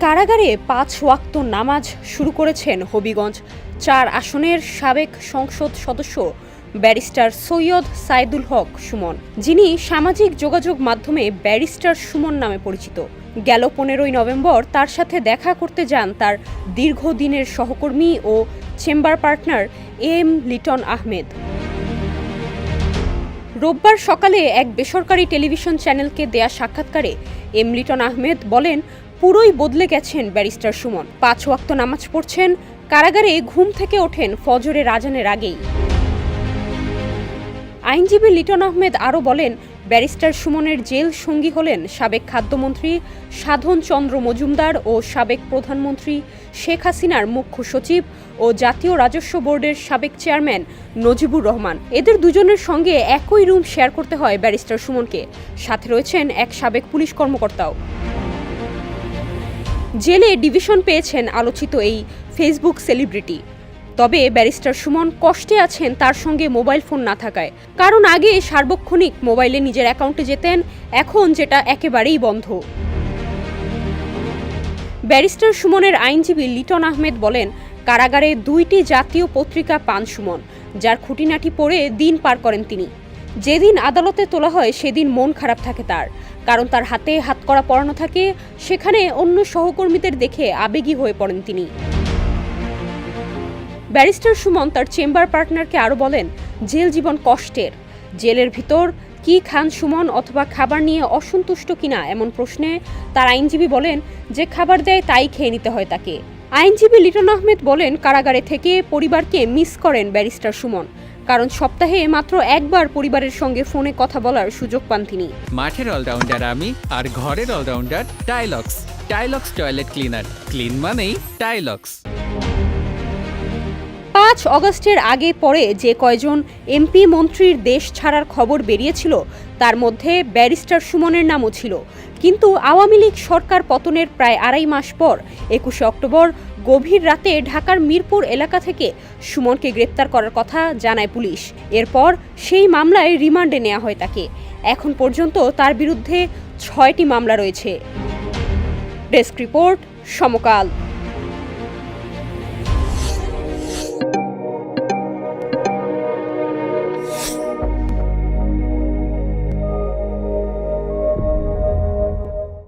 কারাগারে ৫ ওয়াক্ত নামাজ শুরু করেছেন হবিগঞ্জ ৪ আসনের সাবেক সংসদ সদস্য ব্যারিস্টার সৈয়দ সাইদুল হক সুমন, যিনি সামাজিক যোগাযোগ মাধ্যমে ব্যারিস্টার সুমন নামে পরিচিত। গেল ১৫ই নভেম্বর তার সাথে দেখা করতে যান তার দীর্ঘদিনের সহকর্মী ও chamber partner M Liton Ahmed. রোববার সকালে এক বেসরকারি টেলিভিশন চ্যানেলকে দেয়া সাক্ষাৎকারে এম লিটন আহমেদ বলেন, পুরোই বদলে গেছেন ব্যারিস্টার সুমন। ৫ ওয়াক্ত নামাজ পড়ছেন, কারাগারে ঘুম থেকে ওঠেন ফজরের আজানের আগেই। আইনজীবী লিটন আহমেদ আরও বলেন, ব্যারিস্টার সুমনের জেল সঙ্গী হলেন সাবেক খাদ্যমন্ত্রী সাধন চন্দ্র মজুমদার ও সাবেক প্রধানমন্ত্রী শেখ হাসিনার মুখ্য সচিব ও জাতীয় রাজস্ব বোর্ডের সাবেক চেয়ারম্যান নজিবুর রহমান। এদের দুজনের সঙ্গে একই রুম শেয়ার করতে হয় ব্যারিস্টার সুমনকে। সাথে রয়েছেন এক সাবেক পুলিশ কর্মকর্তাও। জেলে ডিভিশন পেয়েছেন আলোচিত এই ফেসবুক সেলিব্রিটি। তবে ব্যারিস্টার সুমন কষ্টে আছেন তার সঙ্গে মোবাইল ফোন না থাকায়। কারণ আগে সার্বক্ষণিক মোবাইলে নিজের অ্যাকাউন্টে যেতেন, এখন যেটা একেবারেই বন্ধ। ব্যারিস্টার সুমনের আইনজীবী লিটন আহমেদ বলেন, কারাগারে ২টি জাতীয় পত্রিকা পান সুমন, যার খুঁটিনাটি পড়ে দিন পার করেন তিনি। যেদিন আদালতে তোলা হয় সেদিন মন খারাপ থাকে তার, কারণ তার হাতে হাতকড়া পরানো থাকে। সেখানে অন্য সহকর্মীদের দেখে আবেগী হয়ে পড়েন তিনি। ব্যারিস্টার সুমন তার চেম্বার পার্টনারকে আরও বলেন, জেল জীবন কষ্টের। জেলের ভিতর কি খান সুমন অথবা খাবার নিয়ে অসন্তুষ্ট কিনা এমন প্রশ্নে তার আইনজীবী বলেন, যে খাবার দেয় তাই খেয়ে নিতে হয় তাকে। আইনজীবী লিটন আহমেদ বলেন, কারাগারে থেকে পরিবারকে মিস করেন ব্যারিস্টার সুমন, কারণ সপ্তাহে মাত্র একবার পরিবারের সঙ্গে ফোনে কথা বলার সুযোগ পান তিনি। মাঠের অলরাউন্ডার আমি, আর ঘরের all-rounder Tylox. Tylox toilet cleaner, clean মানেই টাইলক্স। ৫ অগস্টের আগে পরে যে কয়জন এমপি মন্ত্রীর দেশ ছাড়ার খবর বেরিয়েছিল তার মধ্যে ব্যারিস্টার সুমনের নামও ছিল। কিন্তু আওয়ামী লীগ সরকার পতনের প্রায় ২.৫ মাস পর ২১শে অক্টোবর গভীর রাতে ঢাকার মিরপুর এলাকা থেকে সুমনকে গ্রেপ্তার করার কথা জানায় পুলিশ। এরপর সেই মামলায় রিমান্ডে নেওয়া হয় তাকে। এখন পর্যন্ত তার বিরুদ্ধে ৬টি মামলা রয়েছে। ডেস্ক রিপোর্ট, সমকাল।